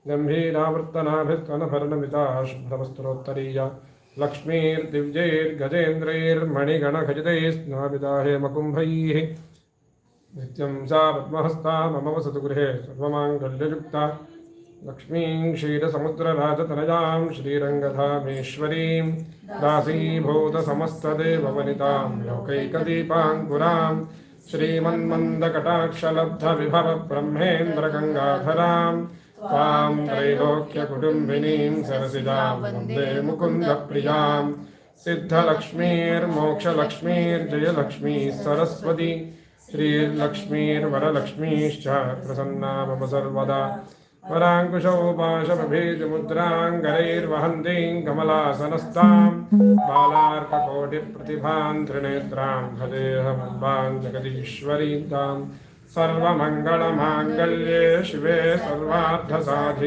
गम्भीरावर्तनाभिस्तनभरणमिता शुभ्रवस्त्रोत्तरीया लक्ष्मीर्दिव्यैर्गजेन्द्रैर्मणिगणखचितैः स्नापिता नित्यं सा पद्महस्ता मम वसतु गृहे सर्वमाङ्गल्ययुक्ता लक्ष्मीं क्षीरसमुद्रराजतनयां श्रीरङ्गधामेश्वरीं दासीभूतसमस्तदेववनितां लोकैकदीपाङ्कुरां श्रीमन्मन्दकटाक्षलब्धविभवब्रह्मेन्द्रगङ्गाधरां त्वां त्रैलोक्यकुटुम्बिनीं सरसिजां वन्दे मुकुन्दप्रियां सिद्धलक्ष्मीर्मोक्षलक्ष्मीर्जयलक्ष्मीः सरस्वती श्रीलक्ष्मीर्वरलक्ष्मीश्च प्रसन्ना मम सर्वदा वराङ्कुशौ पाशमभीजमुद्राङ्गरैर्वहन्तीं कमलासनस्तां बालार्ककोटिप्रतिभां त्रिनेत्रां भजेऽहमम्बां जगदीश्वरीं तां सर्वमङ्गलमाङ्गल्ये शिवे सर्वार्थसाधिके